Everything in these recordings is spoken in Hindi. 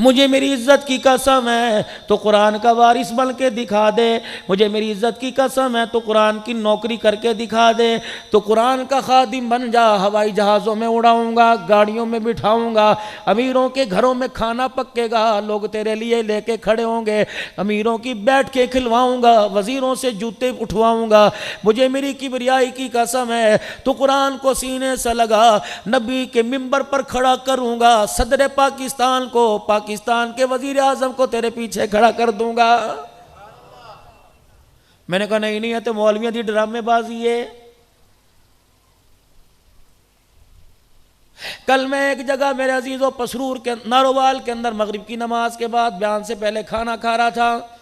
मुझे मेरी इज्जत की कसम है तो कुरान का वारिस बन के दिखा दे, मुझे मेरी इज्जत की कसम है तो कुरान की नौकरी करके दिखा दे, तो कुरान का खादिम बन जा। हवाई जहाज़ों में उड़ाऊंगा, गाड़ियों में बिठाऊंगा, अमीरों के घरों में खाना पकेगा, लोग तेरे लिए लेके खड़े होंगे, अमीरों की बैठ के खिलवाऊंगा, वजीरों से जूते उठवाऊंगा। मुझे मेरी किबरियाई की कसम है तो कुरान को सीने से लगा नबी के मिंबर पर खड़ा करूंगा, सदर पाकिस्तान को, पाकिस्तान के वजीर आजम को तेरे पीछे खड़ा कर दूंगा। मैंने कहा नहीं नहीं, है तो मौलवियों की ड्रामेबाजी है। कल मैं एक जगह मेरे अजीजों पसरूर के नारोवाल के अंदर मगरिब की नमाज के बाद बयान से पहले खाना खा रहा था।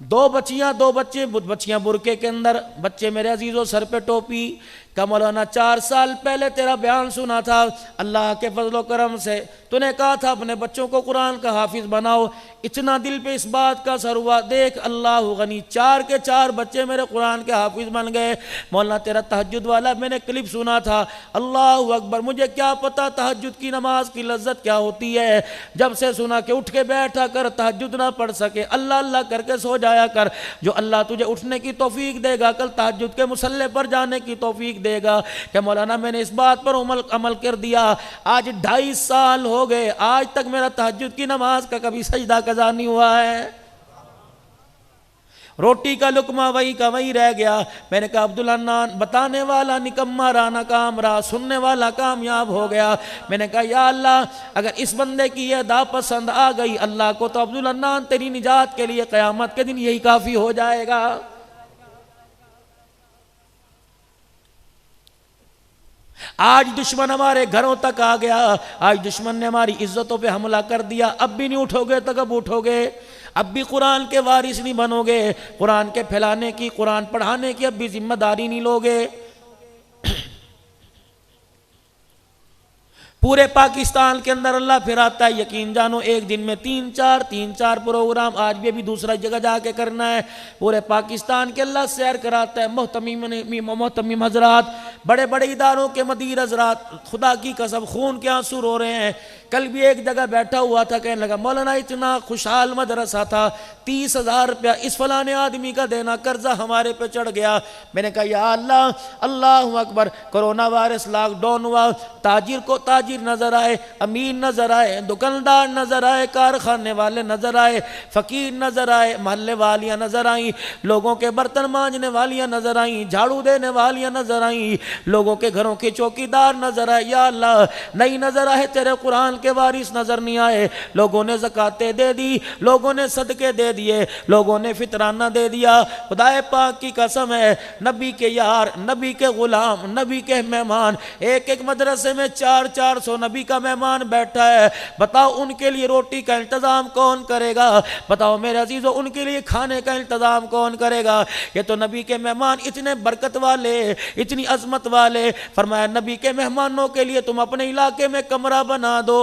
दो बच्चे, बच्चियां बुरके के अंदर, बच्चे मेरे अजीजों सर पे टोपी। का मौलाना 4 साल पहले तेरा बयान सुना था, अल्लाह के फजलो करम से तूने कहा था अपने बच्चों को कुरान का हाफिज बनाओ, इतना दिल पे इस बात का असर हुआ, देख अल्लाह गनी 4 के 4 बच्चे मेरे कुरान के हाफिज बन गए। मौलाना तेरा तहज्जुद वाला मैंने क्लिप सुना था, अल्लाह अकबर, मुझे क्या पता तहज्जुद की नमाज की लज्जत क्या होती है। जब से सुना कि उठ के बैठा कर, तहज्जुद ना पढ़ सके, अल्लाह अल्लाह करके सो जाया कर, जो अल्लाह तुझे उठने की तौफीक देगा, कल तहज्जुद के मुसल्ले पर जाने की तौफीक देगा। कि मौलाना मैंने इस बात पर अमल कर दिया, आज 2.5 साल हो गए, आज तक मेरा तहज्जुद की नमाज का कभी सजदा कज़ा नहीं हुआ है। रोटी का लुकमा वही का वही रह गया। मैंने कहा अब्दुल अन्नान, बताने वाला निकम्मा रहा, नाकाम रहा, सुनने वाला कामयाब हो गया। मैंने कहा या अल्लाह, अगर इस बंदे की यह अदा पसंद आ गई अल्लाह को, तो अब्दुल अन्नान तेरी निजात के लिए क़यामत के दिन यही काफ़ी हो जाएगा। आज दुश्मन हमारे घरों तक आ गया, आज दुश्मन ने हमारी इज्जतों पे हमला कर दिया। अब भी नहीं उठोगे तो कब उठोगे? अब भी कुरान के वारिस नहीं बनोगे, कुरान के फैलाने की, कुरान पढ़ाने की अब भी जिम्मेदारी नहीं लोगे। पूरे पाकिस्तान के अंदर अल्लाह फिराता है, यकीन जानो एक दिन में 3-4 प्रोग्राम आज भी अभी दूसरा जगह जाके करना है। पूरे पाकिस्तान के अल्लाह सैर कराता है। मोहतमीम हजरात, बड़े बड़े इदारों के मदीर हजरात, खुदा की कसम खून के आंसू रो रहे हैं। कल भी एक जगह बैठा हुआ था, कहने लगा मौलाना इतना खुशहाल मदरसा था, 30,000 रुपया इस फलाने आदमी का देना कर्जा हमारे पे चढ़ गया। मैंने कहा या अल्लाह, अल्लाह अकबर, कोरोना वायरस लॉकडाउन हुआ, ताजिर को ताजिर नजर आए, अमीर नजर आए, दुकानदार नजर आए, कारखाने वाले नजर आए, फकीर नजर आए, मोहल्ले वालियां नजर आई, लोगों के बर्तन मांजने वालियां नजर आई, झाड़ू देने वालियां नजर आई, लोगों के घरों के चौकीदार नजर आए। या अल्लाह, नहीं नजर आए तेरे कुरान के वारिस नजर नहीं आए। लोगों ने ज़कातें दे दी, लोगों ने सदके दे दिए, लोगों ने फितराना दे दिया। खुदाए पाक की कसम है, नबी के यार, नबी के गुलाम, नबी के मेहमान, एक एक मदरसे में 400 नबी का मेहमान बैठा है। बताओ उनके लिए रोटी का इंतजाम कौन करेगा? बताओ मेरे अजीजों, उनके लिए खाने का इंतजाम कौन करेगा? ये तो नबी के मेहमान इतने बरकत वाले, इतनी अजमत वाले। फरमाया नबी के मेहमानों के लिए तुम अपने इलाके में कमरा बना दो,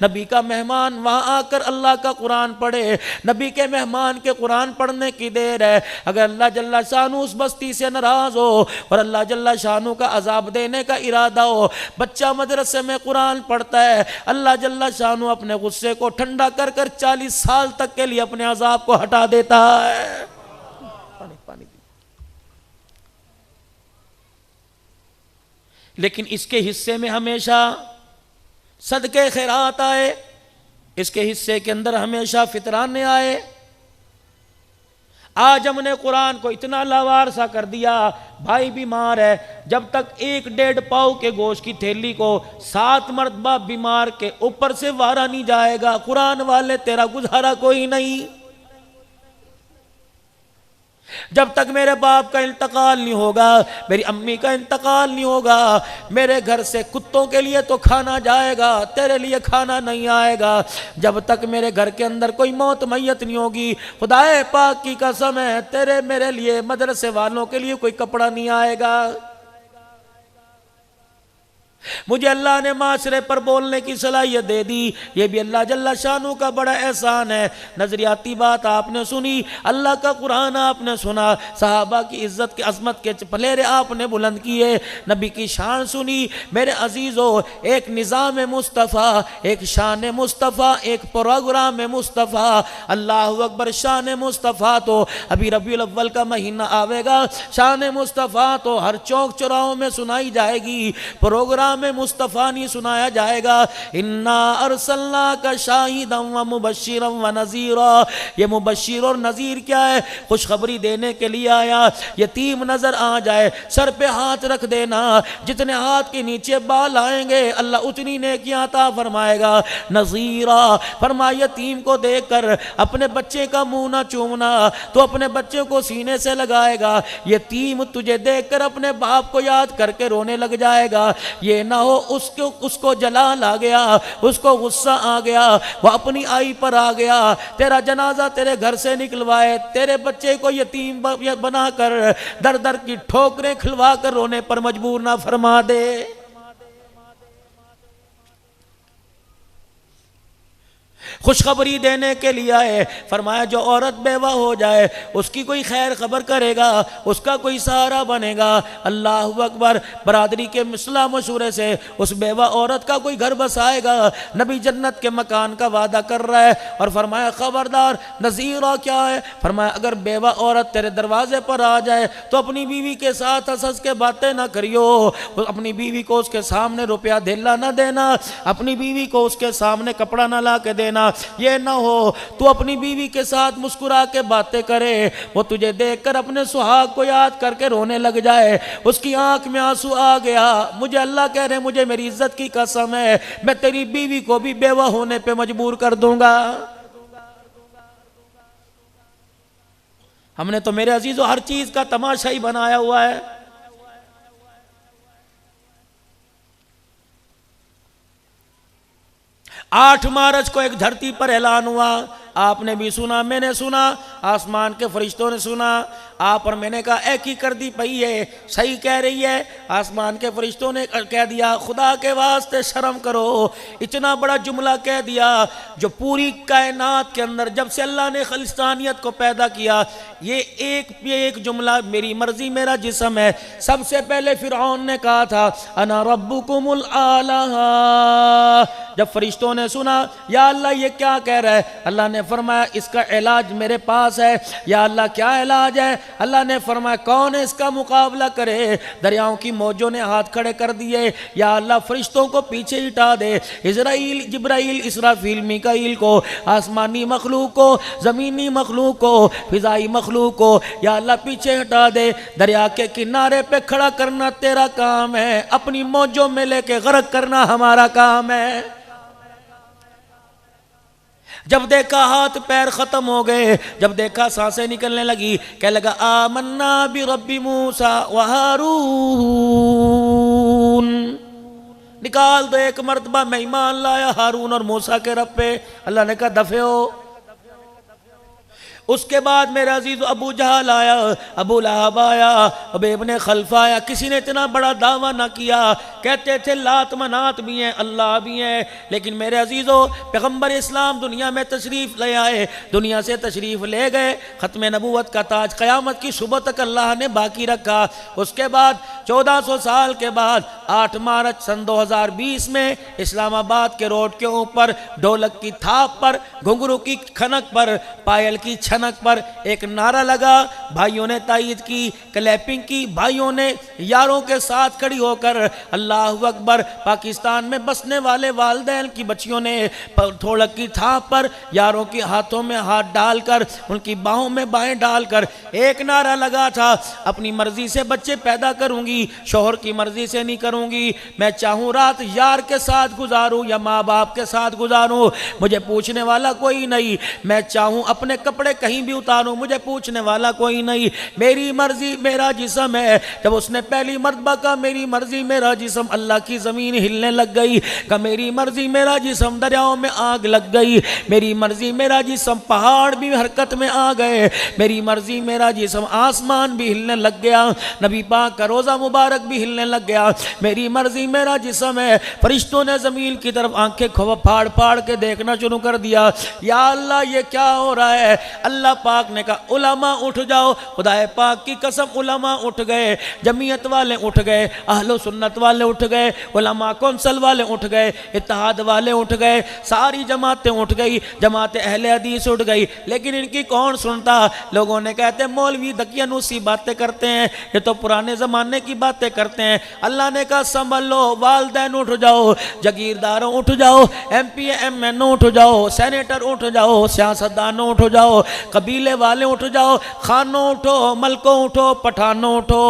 नबी का मेहमान वहां आकर अल्लाह का कुरान पढ़े। नबी के मेहमान के कुरान पढ़ने की देर है। अगर अल्लाह जल्ला शानू उस बस्ती से नाराज हो और अल्लाह जल्ला शानू का अजाब देने का इरादा हो, बच्चा मदरसे में कुरान पढ़ता है, अल्लाह जल्ला शानू अपने गुस्से को ठंडा कर कर 40 साल तक के लिए अपने अजाब को हटा देता है। पानी पानी। लेकिन इसके हिस्से में हमेशा सदके खैरात आए, इसके हिस्से के अंदर हमेशा फितराने आए। आज हमने कुरान को इतना लावार सा कर दिया, भाई बीमार है, जब तक 1-1.5 पाव के गोश्त की थैली को 7 मरतबा बीमार के ऊपर से वारा नहीं जाएगा, कुरान वाले तेरा गुजारा कोई नहीं। जब तक मेरे बाप का इंतकाल नहीं होगा, मेरी अम्मी का इंतकाल नहीं होगा, मेरे घर से कुत्तों के लिए तो खाना जाएगा, तेरे लिए खाना नहीं आएगा। जब तक मेरे घर के अंदर कोई मौत मैयत नहीं होगी, खुदाए पाक की कसम है, तेरे मेरे लिए, मदरसे वालों के लिए कोई कपड़ा नहीं आएगा। मुझे अल्लाह ने माशरे पर बोलने की सलाहियत दे दी, ये भी अल्लाह जल्ला शानू का बड़ा एहसान है। नजरियाती बात आपने सुनी, अल्लाह का कुरान आपने सुना, सहाबा की इज्जत के अजमत के पलेरे आपने बुलंद किए, नबी की शान सुनी। मेरे अजीज़ों, एक निज़ाम मुस्तफ़ा, एक शान मुस्तफ़ा, एक प्रोग्राम मुस्तफ़ा। अल्लाह अकबर, शान मुस्तफ़ा तो अभी रबीउल अव्वल का महीना आवेगा, शान मुस्तफ़ा तो हर चौक चौराहों में सुनाई जाएगी, प्रोग्राम में मुस्तफ़ा नहीं सुनाया जाएगा। इन्ना अरसलना का शाहिदम व मुबश्शिरम व नज़ीरा। ये मुबश्शिर और नज़ीर क्या है? खुशखबरी देने के लिए आया। यतीम नजर आ जाए, सर पे हाथ रख देना, जितने हाथ के नीचे बाल आएंगे अल्लाह उतनी नेकियां अता फरमाएगा। नज़ीरा फरमा, यतीम को देखकर अपने बच्चे का मुंह ना चूमना, तो अपने बच्चे को सीने से लगाएगा। यतीम तुझे देखकर अपने बाप को याद करके रोने लग जाएगा। ये ना हो उसको जलाल आ गया, उसको गुस्सा आ गया, वो अपनी आई पर आ गया, तेरा जनाजा तेरे घर से निकलवाए, तेरे बच्चे को यतीम बनाकर दर दर की ठोकरें खिलवा कर रोने पर मजबूर ना फरमा दे। खुशखबरी देने के लिए आए। फरमाया जो औरत बेवा हो जाए उसकी कोई खैर खबर करेगा, उसका कोई सहारा बनेगा। अल्लाह अकबर। बरादरी के मिसला मशूरे से उस बेवा औरत का कोई घर बसाएगा। नबी जन्नत के मकान का वादा कर रहा है और फरमाया खबरदार, नज़ीरा क्या है? फरमाया अगर बेवा औरत तेरे दरवाजे पर आ जाए तो अपनी बीवी के साथ हंस हंस के बातें ना करियो, अपनी बीवी को उसके सामने रुपया धेला ना देना, अपनी बीवी को उसके सामने कपड़ा ना ला के देना। ये ना हो तू अपनी बीवी के साथ मुस्कुरा के बातें करे, वो तुझे देखकर अपने सुहाग को याद करके रोने लग जाए, उसकी आंख में आंसू आ गया। मुझे अल्लाह कह रहे, मुझे मेरी इज्जत की कसम है, मैं तेरी बीवी को भी बेवा होने पे मजबूर कर दूंगा। हमने तो मेरे अजीजों हर चीज का तमाशा ही बनाया हुआ है। 8 मार्च को एक धरती पर ऐलान हुआ, आपने भी सुना, मैंने सुना, आसमान के फरिश्तों ने सुना। आप और मैंने कहा एक ही कर दी पई है, सही कह रही है। आसमान के फरिश्तों ने कह दिया खुदा के वास्ते शर्म करो, इतना बड़ा जुमला कह दिया जो पूरी कायनात के अंदर जब से अल्लाह ने खलिस्तानियत को पैदा किया, ये एक जुमला मेरी मर्जी मेरा जिस्म है। सबसे पहले फिरौन ने कहा था अना रब्बुकुमुल आला। जब फरिश्तों ने सुना या अल्लाह ये क्या कह रहा है, अल्लाह ने फरमाया इसका इलाज मेरे पास है। या अल्लाह क्या इलाज है? अल्लाह ने फरमाया कौन है इसका मुकाबला करे? दरियाओं की मौजों ने हाथ खड़े कर दिए। या अल्लाह फरिश्तों को पीछे हटा दे, इजराइल, जिब्राइल, इसराफील, मीकाईल को, आसमानी मखलूक को, ज़मीनी मखलूक को, फिजाई मखलूक को या अल्लाह पीछे हटा दे। दरिया के किनारे पे खड़ा करना तेरा काम है, अपनी मौजों में लेके गर्क करना हमारा काम है। जब देखा हाथ पैर खत्म हो गए, जब देखा सांसें निकलने लगी, कह लगा आमन्ना बि रब्बि मूसा व हारून। निकाल दो एक मर्तबा, मैं ईमान लाया हारून और मूसा के रब पे। अल्लाह ने कहा दफे हो। उसके बाद मेरा अजीज अबू जहल आया, अबू लहब आया, उबय इब्न खल्फ आया। किसी ने इतना बड़ा दावा ना किया, कहते थे लात मनात भी हैं, अल्लाह भी हैं, लेकिन मेरे अजीज़ों पैगम्बर इस्लाम दुनिया में तशरीफ़ ले आए, दुनिया से तशरीफ़ ले गए। ख़त्म नबूवत का ताज क़यामत की सुबह तक अल्लाह ने बाकी रखा। उसके बाद 1400 साल के बाद 8 मार्च सन 2020 में इस्लामाबाद के रोड के ऊपर ढोलक की थाप पर, घुंघरू की खनक पर, पायल की छनक पर एक नारा लगा। भाइयों ने तायीद की, क्लैपिंग की, भाइयों ने यारों के साथ खड़ी होकर अल्लाह अकबर। पाकिस्तान में बसने वाले वालिदैन की बच्चियों ने ढोलक की थाप पर यारों के हाथों में हाथ डालकर, उनकी बाहों में बाहें डालकर एक नारा लगा था, अपनी मर्जी से बच्चे पैदा करूंगी, शोहर की मर्जी से नहीं करूंगी। मैं चाहूं रात यार के साथ गुजारूं या माँ बाप के साथ गुजारूं, मुझे पूछने वाला कोई नहीं। मैं चाहूं अपने कपड़े कहीं भी उतारूं मुझे पूछने वाला कोई नहीं, मेरी मर्जी मेरा जिस्म है। जब उसने पहली मर्तबा कहा मेरी मर्जी मेरा जिस्म, अल्लाह की ज़मीन हिलने लग गई। कहा मेरी मर्जी मेरा जिस्म, दरियाओं में आग लग गई। मेरी मर्जी मेरा जिस्म, पहाड़ भी हरकत में आ गए। मेरी मर्जी मेरा जिस्म, आसमान भी हिलने लग गया। नबी पाक का रोज़ा मुबारक भी हिलने लग गया। मेरी मर्जी मेरा जिस्म है। फरिश्तों ने ज़मीन की तरफ आंखें फाड़ फाड़ के देखना शुरू कर दिया। या अल्लाह ये क्या हो रहा है? अल्लाह पाक ने कहा उलमा उठ जाओ। खुदाए पाक की कसम उलमा उठ गए, जमीयत वाले उठ गए, अहलो सुन्नत वाले उठ गए, उलमा कौंसल वाले उठ गए, इत्तेहाद वाले उठ गए, सारी जमातें उठ गई, जमात अहले हदीस उठ गई। लेकिन इनकी कौन सुनता? लोगों ने कहते मौलवी दकियानूसी बातें करते हैं, ये तो पुराने ज़माने की बातें करते हैं। अल्लाह ने कहा संभल लो, वालदैन उठ जाओ, जागीरदारों उठ जाओ, MP MN उठ जाओ, सेनेटर उठ जाओ, सियासतदानों उठ जाओ, कबीले वाले उठ जाओ, खानों उठो, मलकों उठो, पठानों उठो,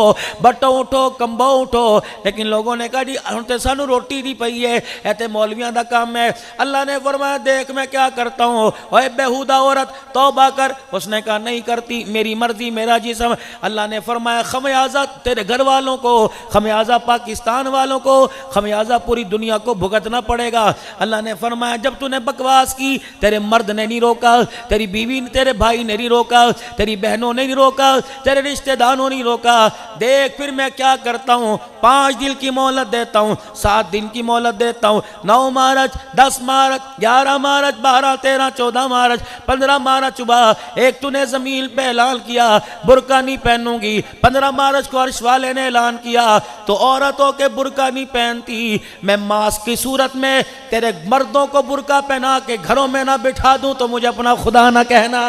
बटो उठो, कंबो उठो। लेकिन लोगों ने कहा जी हम तो सानू रोटी दी पई है, ऐसे मौलवियों का काम है। अल्लाह ने फरमाया देख मैं क्या करता हूँ, ओए बेहुदा औरत तौबा कर। उसने कहा नहीं करती, मेरी मर्जी मेरा जिस्म। अल्लाह ने फरमाया खमियाजा तेरे घर वालों को, खमियाजा पाकिस्तान वालों को, खमियाजा पूरी दुनिया को भुगतना पड़ेगा। अल्लाह ने फरमाया जब तूने बकवास की तेरे मर्द ने नहीं रोका, तेरी बीवी तेरे भाई ने नहीं रोका, तेरी बहनों ने नहीं रोका, तेरे रिश्तेदारों ने नहीं रोका। देख फिर मैं क्या करता हूँ, 5 दिन की मोहलत देता हूँ, 7 दिन की मोहलत देता हूँ, 9 मार्च, 10 मार्च, 11 मार्च, 12, 13, 14 मार्च, 15 मार्च सुबह एक तूने जमीन पे ऐलान किया बुरका नहीं पहनूंगी, 15 मार्च को अर्श वाले ने ऐलान किया तो औरतों के बुरका नहीं पहनती, मैं मास्क की सूरत में तेरे मर्दों को बुरका पहना के घरों में ना बिठा दूं तो मुझे अपना खुदा ना कहना।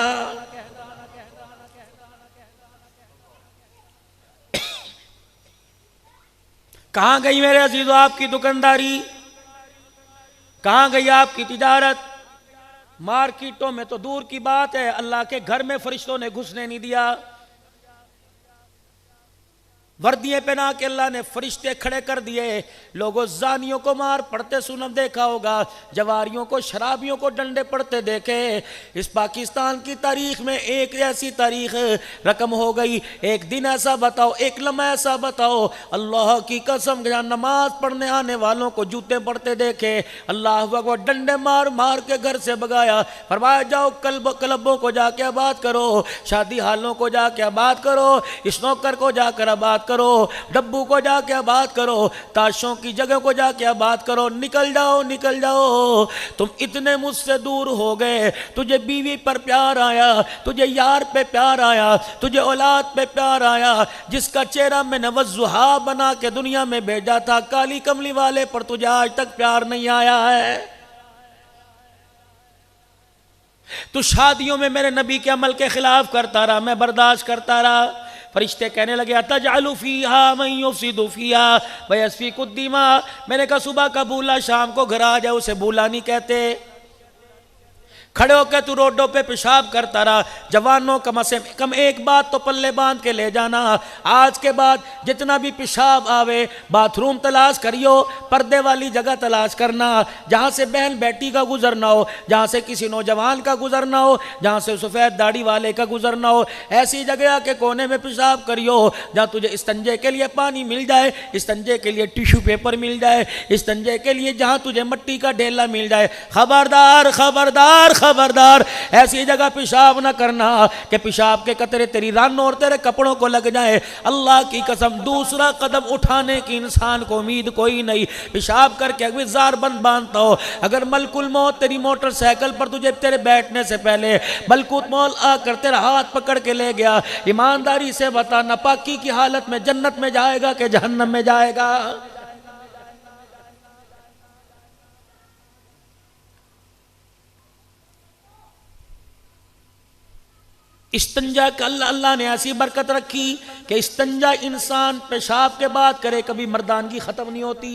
कहां गई मेरे अजीजों आपकी दुकानदारी, कहां गई आपकी तिजारत? मार्केटों में तो दूर की बात है, अल्लाह के घर में फरिश्तों ने घुसने नहीं दिया। वर्दियां पहना के अल्लाह ने फरिश्ते खड़े कर दिए। लोगों जानियों को मार पड़ते सुना देखा होगा, जवारियों को शराबियों को डंडे पड़ते देखे। इस पाकिस्तान की तारीख में एक ऐसी तारीख रकम हो गई, एक दिन ऐसा बताओ, एक लम्हा ऐसा बताओ, अल्लाह की कसम जहाँ नमाज पढ़ने आने वालों को जूते पड़ते देखे, अल्लाह को डंडे मार मार के घर से भगाया। फरमाया जाओ क्लबों को जाके आबाद करो, शादी हालों को जाके आबाद करो, स्नोकर को जाकर आबाद करो, डब्बू को जाके आबाद करो, ताशों की जगह को जाके आबाद करो। निकल जाओ निकल जाओ, तुम इतने मुझसे दूर हो गए। तुझे बीवी पर प्यार आया, तुझे यार पे प्यार आया, तुझे औलाद पे प्यार आया, जिसका चेहरा मैंने वज़ुहा बना के दुनिया में भेजा था, काली कमली वाले पर तुझे आज तक प्यार नहीं आया है। तू शादियों में मेरे नबी के अमल के खिलाफ करता रहा, मैं बर्दाश्त करता रहा। फरिश्ते कहने लगे अतजअलु फीहा मन युफ्सिदु फीहा व यस्फिकु दिमा। मैंने कहा सुबह का बूला शाम को घर आ जाए उसे बूला नहीं कहते। खड़े होकर तू रोडों पे पेशाब करता रहा। जवानों कम से कम एक बात तो पल्ले बांध के ले जाना, आज के बाद जितना भी पेशाब आवे बाथरूम तलाश करियो, पर्दे वाली जगह तलाश करना, जहाँ से बहन बेटी का गुजरना हो, जहाँ से किसी नौजवान का गुजरना हो, जहाँ से सफ़ेद दाढ़ी वाले का गुजरना हो, ऐसी जगह के कोने में पेशाब करियो जहाँ तुझे इस्तंजे के लिए पानी मिल जाए, इस्तंजे के लिए टिश्यू पेपर मिल जाए, इस्तंजे के लिए जहाँ तुझे मट्टी का ढेला मिल जाए। खबरदार खबरदार खबरदार, ऐसी जगह पेशाब ना करना कि पेशाब के कतरे तेरी रानों और तेरे कपड़ों को लग जाए। अल्लाह की कसम दूसरा कदम उठाने की इंसान को उम्मीद कोई नहीं। पेशाब करके अगर जार बंद बांधता हो, अगर मलकुल मौत तेरी मोटरसाइकिल पर तुझे तेरे बैठने से पहले मलकुत मौत आकर तेरा हाथ पकड़ के ले गया, ईमानदारी से बता नापाकी की हालत में जन्नत में जाएगा कि जहन्नम में जाएगा? इस्तंजा का अल्लाह ने ऐसी बरकत रखी कि इस्तंजा इंसान पेशाब के बाद करे कभी मर्दानगी खत्म नहीं होती।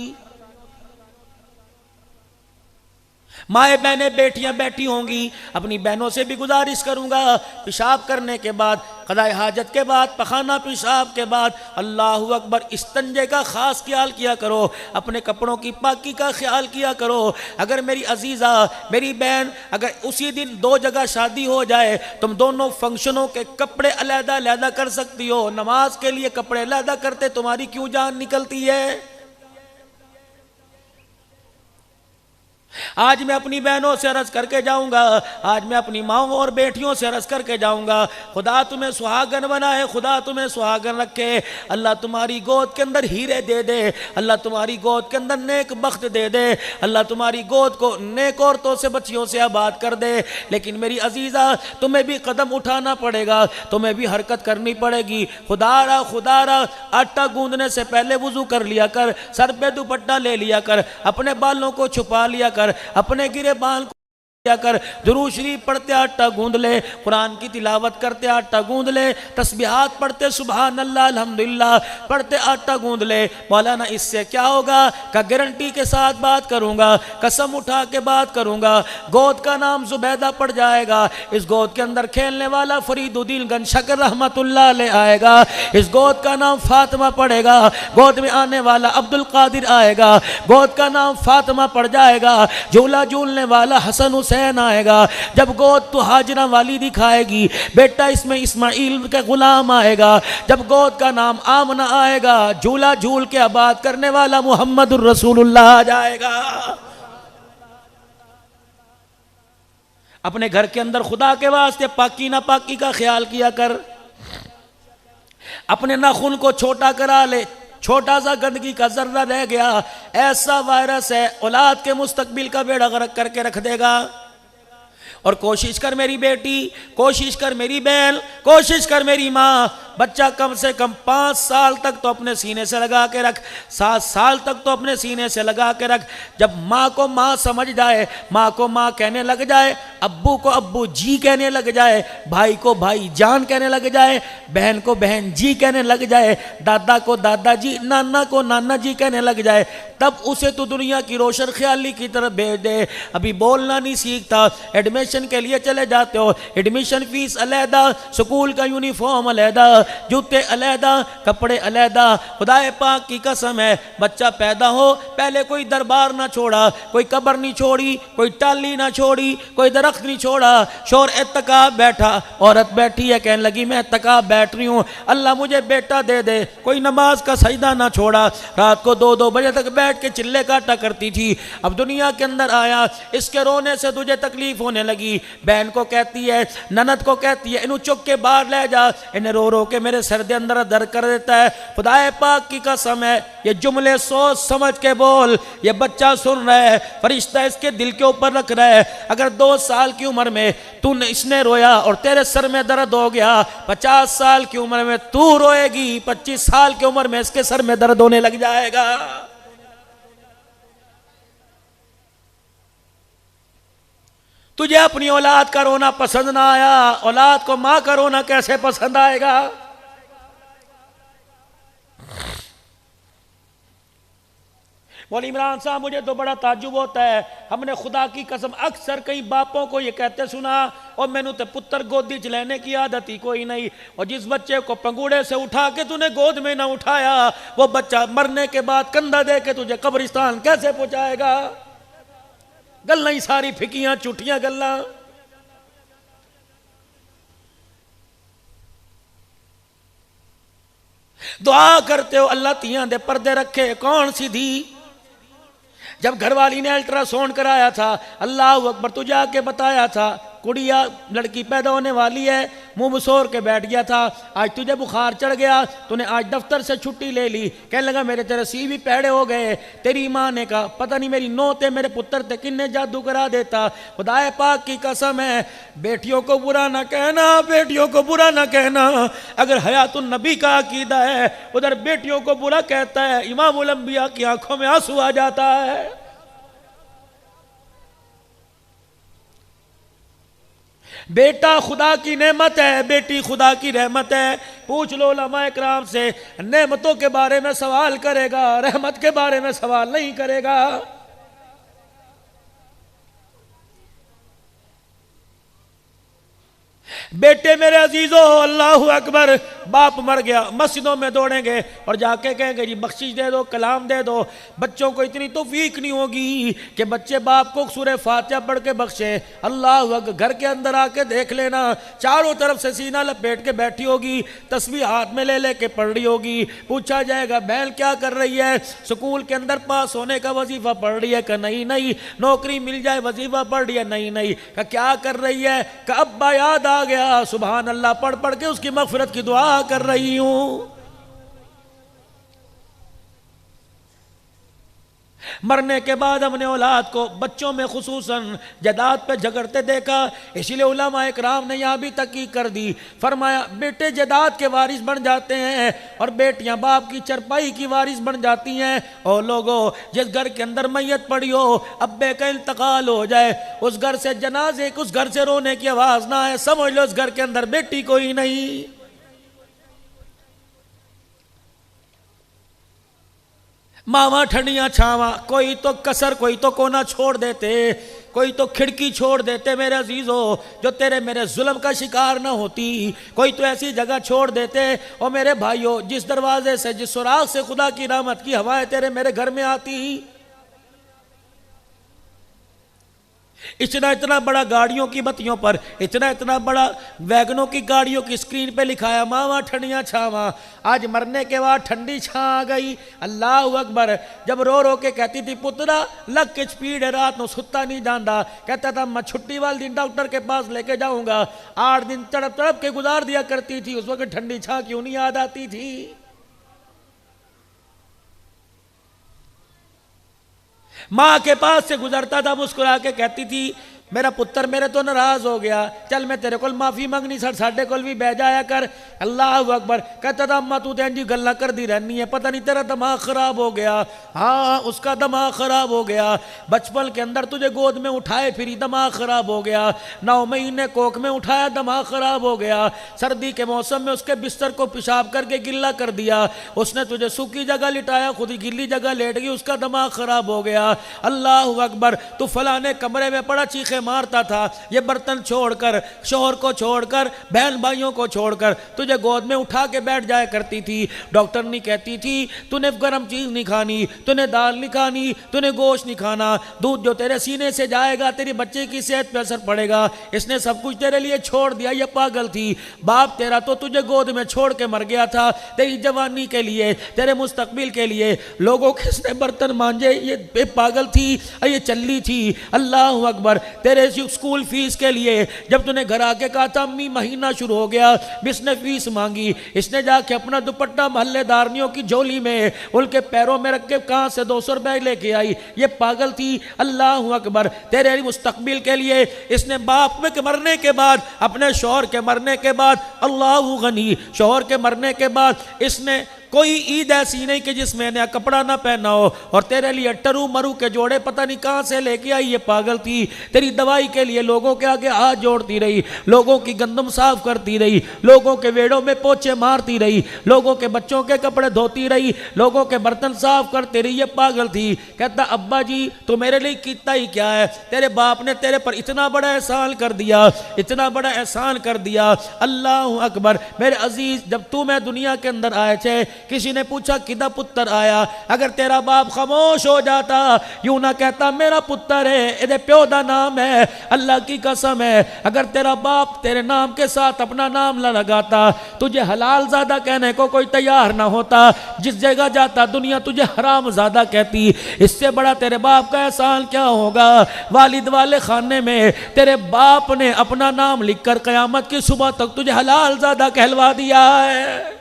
माए बहनें बेटियां बैठी होंगी, अपनी बहनों से भी गुजारिश करूंगा, पेशाब करने के बाद, क़ज़ाए हाजत के बाद, पखाना पेशाब के बाद अल्लाहु अकबर इस्तंजे का ख़ास ख्याल किया करो, अपने कपड़ों की पाकी का ख्याल किया करो। अगर मेरी अजीज़ा, मेरी बहन, अगर उसी दिन दो जगह शादी हो जाए, तुम दोनों फंक्शनों के कपड़े अलहदा अलहदा कर सकती हो, नमाज के लिए कपड़े अलहदा करते तुम्हारी क्यों जान निकलती है? आज मैं अपनी बहनों से अर्ज करके जाऊंगा, आज मैं अपनी माओं और बेटियों से अर्ज करके जाऊंगा, खुदा तुम्हें सुहागन बनाए, खुदा तुम्हें सुहागन रखे, अल्लाह तुम्हारी गोद के अंदर हीरे दे दे, अल्लाह तुम्हारी गोद के अंदर नेक बख्त दे दे, अल्लाह तुम्हारी गोद को नेक औरतों से, बच्चियों से आबाद कर दे। लेकिन मेरी अजीज़ा, तुम्हें भी कदम उठाना पड़ेगा, तुम्हें भी हरकत करनी पड़ेगी। खुदारा खुदारा, आटा गूंदने से पहले वुजू कर लिया कर, सर पे दुपट्टा ले लिया कर, अपने बालों को छुपा लिया कर, अपने गिरे बाल को कर, दुरूद शरीफ पढ़ते आटा गूंद ले, कुरान की तिलावत करते आटा गूंद ले, तस्बीहात पढ़ते सुभान अल्लाह अल्हम्दुलिल्लाह पढ़ते आटा गूंद ले। मौलाना इससे क्या होगा? का गारंटी के साथ बात करूंगा, कसम उठा के बात करूंगा, गोद का नाम जुबैदा पड़ जाएगा, इस गोद के अंदर खेलने वाला फरीदुद्दीन गंशकर रहमतुल्लाह ले आएगा, इस गोद का नाम फातिमा पड़ेगा, गोद में आने वाला अब्दुल कादिर आएगा, गोद का नाम फातिमा पड़ जाएगा, झूला झूलने वाला हसन हुसैन आएगा, जब गोद तो हाजरा वाली दिखाएगी, बेटा इसमें इस्माइल का गुलाम आएगा, जब गोद का नाम आमना आएगा, झूला झूल के आबाद करने वाला मुहम्मदुर रसूलुल्लाह आ जाएगा। अपने घर के अंदर खुदा के वास्ते पाकी ना पाकी का ख्याल किया कर, अपने नाखून को छोटा करा ले, छोटा सा गंदगी का जर्रा रह गया, ऐसा वायरस है औलाद के मुस्तकबिल का बेड़ा गर्क करके रख देगा। और कोशिश कर मेरी बेटी, कोशिश कर मेरी बहन, कोशिश कर मेरी माँ, बच्चा कम से कम 5 साल तक तो अपने सीने से लगा के रख, 7 साल तक तो अपने सीने से लगा के रख। जब माँ को माँ समझ जाए, माँ को माँ कहने लग जाए, अब्बू को अब्बू जी कहने लग जाए, भाई को भाई जान कहने लग जाए, बहन को बहन जी कहने लग जाए, दादा को दादा जी, नाना को नाना जी कहने लग जाए, तब उसे तो दुनिया की रोशन ख्याली की तरफ भेज दे। अभी बोलना नहीं सीखता, एडमिशन के लिए चले जाते हो, एडमिशन फीस अलहदा, स्कूल का यूनिफॉर्म अलहदा, जूते अलहदा, कपड़े अलहदा। खुदाए पाक की कसम है, बच्चा पैदा हो पहले कोई दरबार ना छोड़ा, कोई कब्र नहीं छोड़ी, कोई टाली ना छोड़ी, कोई दरख्त नहीं छोड़ा, शोर एतकाब बैठा, औरत बैठी है कहने लगी मैं एतकाब बैठ रही हूँ, अल्लाह मुझे बेटा दे दे, कोई नमाज का सजदा ना छोड़ा, रात को 2-2 बजे तक बैठ के चिल्ले काटा करती थी। अब दुनिया के अंदर आया, इसके रोने से तुझे तकलीफ होने लगी, बहन को कहती है, ननद को कहती है इन्हें चुक के बाहर ले जा, इन्हें रो रो के मेरे सर दे अंदर दर्द कर देता है। खुदाए पाक की कसम है, ये जुमले सोच समझ के बोल, ये बच्चा सुन रहा है, फरिश्ता इसके दिल के ऊपर रख रहा है। अगर 2 साल की उम्र में तूने इसने रोया और तेरे सर में दर्द हो गया, 50 साल की उम्र में तू रोएगी, 25 साल की उम्र में इसके सर में दर्द होने लग जाएगा। तुझे अपनी औलाद का रोना पसंद ना आया, औलाद को मां का रोना कैसे पसंद आएगा? मौलवी इमरान साहब, मुझे तो बड़ा ताज्जुब होता है, हमने खुदा की कसम अक्सर कई बापों को ये कहते सुना, और मैंने तो पुत्र गोदी च लेने की आदत ही कोई नहीं, और जिस बच्चे को पंगूड़े से उठा के तूने गोद में ना उठाया, वो बच्चा मरने के बाद कंधा दे के तुझे कब्रिस्तान कैसे पहुंचाएगा? गल्ला ही सारी फिकियां झूठियां गल्ला। दुआ करते हो अल्लाह तियां दे पर्दे रखे, कौन सी धी? जब घरवाली ने अल्ट्रासाउंड कराया था, अल्लाह अकबर, तुझे आके बताया था कुड़िया लड़की पैदा होने वाली है, मुंह बसोर के बैठ गया था, आज तुझे बुखार चढ़ गया, तूने आज दफ्तर से छुट्टी ले ली, कहने लगा मेरे तेरे सी भी पैड़े हो गए, तेरी माँ ने कहा पता नहीं मेरी नौ ते मेरे पुत्र ते किन्ने जादू करा देता। खुदाए पाक की कसम है, बेटियों को बुरा ना कहना, बेटियों को बुरा ना कहना, अगर हयातुन नबी का अकीदा है, उधर बेटियों को बुरा कहता है, इमामुल अंबिया की आंखों में आंसू आ जाता है। बेटा खुदा की नेमत है, बेटी खुदा की रहमत है। पूछ लो उलमा इकराम से, नेमतों के बारे में सवाल करेगा, रहमत के बारे में सवाल नहीं करेगा। बेटे मेरे अजीजों, अल्लाह अकबर, बाप मर गया, मस्जिदों में दौड़ेंगे और जाके कहेंगे जी बख्शिश दे दो, कलाम दे दो। बच्चों को इतनी तौफीक नहीं होगी कि बच्चे बाप को सूरह फातिहा पढ़ के बख्शे। अल्लाह अकबर, घर के अंदर आके देख लेना, चारों तरफ से सीना लपेट के बैठी होगी, तस्बीह हाथ में ले लेके पढ़ रही होगी। पूछा जाएगा बहन क्या कर रही है? स्कूल के अंदर पास होने का वजीफा पढ़ रही है? कि नहीं नहीं। नौकरी मिल जाए वजीफा पढ़ रही है? नहीं नहीं। का क्या कर रही है? का अब्बा याद आ गया, सुभान अल्लाह पढ़ पढ़ के उसकी मगफिरत की दुआ कर रही हूं। मरने के बाद अपने औलाद को, बच्चों में खुसूसन जदाद पे झगड़ते देखा, इसीलिए उलमा इकराम ने यहां भी तहकीक कर दी। फरमाया बेटे जदाद के वारिस बन जाते हैं और बेटियां बाप की चरपाई की वारिस बन जाती हैं। और लोगों, जिस घर के अंदर मैयत पड़ी हो, अब्बे का इंतकाल हो जाए, उस घर से जनाजे, उस घर से रोने की आवाज ना आए, समझ लो उस घर के अंदर बेटी कोई नहीं। मावा ठंडियां छावा, कोई तो कसर, कोई तो कोना छोड़ देते, कोई तो खिड़की छोड़ देते मेरे अजीजों, जो तेरे मेरे जुल्म का शिकार ना होती। कोई तो ऐसी जगह छोड़ देते। और मेरे भाइयों, जिस दरवाजे से, जिस सुराख से खुदा की रहमत की हवाएं तेरे मेरे घर में आती, इतना इतना बड़ा गाड़ियों की बत्तियों पर, इतना इतना बड़ा वैगनों की गाड़ियों की स्क्रीन पे लिखाया मावा ठंडियां छावा। आज मरने के बाद ठंडी छा आ गई। अल्लाह अकबर। जब रो रो के कहती थी पुत्रा लग के स्पीड है, रात को सुत्ता नहीं जाता, कहता था मैं छुट्टी वाले दिन डॉक्टर के पास लेके जाऊंगा। 8 दिन तड़प तड़प के गुजार दिया करती थी। उस वक्त ठंडी छा क्यों नहीं याद आती थी? माँ के पास से गुजरता था, मुस्कुरा के कहती थी मेरा पुत्र मेरे तो नाराज हो गया, चल मैं तेरे को माफी मंगनी सर, साढ़े को भी बह जाया कर। अल्लाह अकबर। कहता था अम्मा तू तो इंजी गल्ला कर दी रहनी है, पता नहीं तेरा दिमाग खराब हो गया। हाँ उसका दिमाग खराब हो गया, बचपन के अंदर तुझे गोद में उठाए फिरी दिमाग खराब हो गया, 9 महीने कोख में उठाया दिमाग खराब हो गया, सर्दी के मौसम में उसके बिस्तर को पेशाब करके गिल्ला कर दिया, उसने तुझे सूखी जगह लिटाया, खुद ही गिल्ली जगह लेट गई, उसका दिमाग खराब हो गया। अल्लाह अकबर। तू फलाने कमरे में पड़ा चीखे मारता था, ये बर्तन छोड़कर, शोहर को छोड़कर, बहन भाइयों को छोड़कर तुझे गोद में उठा के बैठ जाया करती थी। डॉक्टर नहीं कहती थी तूने गर्म चीज नहीं खानी, तूने दाल नहीं खानी, तूने गोश्त नहीं खाना, दूध जो तेरे सीने से जाएगा तेरी बच्चे की सेहत पे असर पड़ेगा। इसने सब कुछ तेरे लिए छोड़ दिया, ये पागल थी। बाप तेरा तो तुझे गोद में छोड़ के मर गया था, तेरी जवानी के लिए, तेरे मुस्तकबिल के लिए। लोगों के इसने बर्तन मांजे, ये पागल थी, ये चल्ली थी। अल्लाह अकबर। तेरे स्कूल फीस के लिए जब तूने घर आके कहा था अम्मी महीना शुरू हो गया, इसने फीस मांगी, इसने जाके अपना दुपट्टा मोहल्लेदारनियों की झोली में उनके पैरों में रख के कहां से 200 रुपए लेके आई, ये पागल थी। अल्लाह अकबर। तेरे मुस्तकबिल के लिए इसने बाप में के मरने के बाद, अपने शौहर के मरने के बाद, अल्लाह गनी, शौहर के मरने के बाद इसने कोई ईद ऐसी नहीं कि जिसमें नया कपड़ा ना पहना हो, और तेरे लिए टरू मरू के जोड़े पता नहीं कहां से लेके आई, ये पागल थी। तेरी दवाई के लिए लोगों के आगे हाथ जोड़ती रही, लोगों की गंदम साफ करती रही, लोगों के वेड़ों में पोछे मारती रही, लोगों के बच्चों के कपड़े धोती रही, लोगों के बर्तन साफ करती रही, ये पागल थी। कहता अब्बा जी तो मेरे लिए कितना ही क्या है, तेरे बाप ने तेरे पर इतना बड़ा एहसान कर दिया, इतना बड़ा एहसान कर दिया। अल्लाह अकबर। मेरे अजीज, जब तू मैं दुनिया के अंदर आए थे, किसी ने पूछा किदा पुत्र आया, अगर तेरा बाप खामोश हो जाता, यूं ना कहता मेरा पुत्र है, इहदे प्यो दा नाम है, अल्लाह की कसम है, अगर तेरा बाप तेरे नाम के साथ अपना नाम न लगाता, तुझे हलाल ज़्यादा कहने को कोई तैयार ना होता, जिस जगह जाता दुनिया तुझे हराम ज़्यादा कहती। इससे बड़ा तेरे बाप का एहसान क्या होगा। वालिद वाले खाने में तेरे बाप ने अपना नाम लिखकर क़यामत की सुबह तक तुझे हलाल ज़्यादा कहलवा दिया है।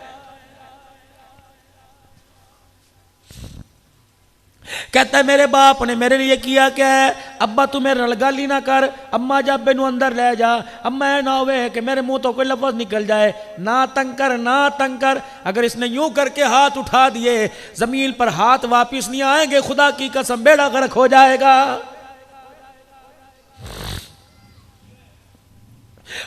कहता है मेरे बाप ने मेरे लिए किया क्या है, अब्बा तू मेरे रलगाली ना कर, अम्मा जा बेनू अंदर ले जा, अम्मा ना होवे कि मेरे मुंह तो कोई लफ्ज निकल जाए, ना तंग कर, ना तंग कर। अगर इसने यूं करके हाथ उठा दिए, जमीन पर हाथ वापिस नहीं आएंगे, खुदा की कसम बेड़ा गर्क हो जाएगा।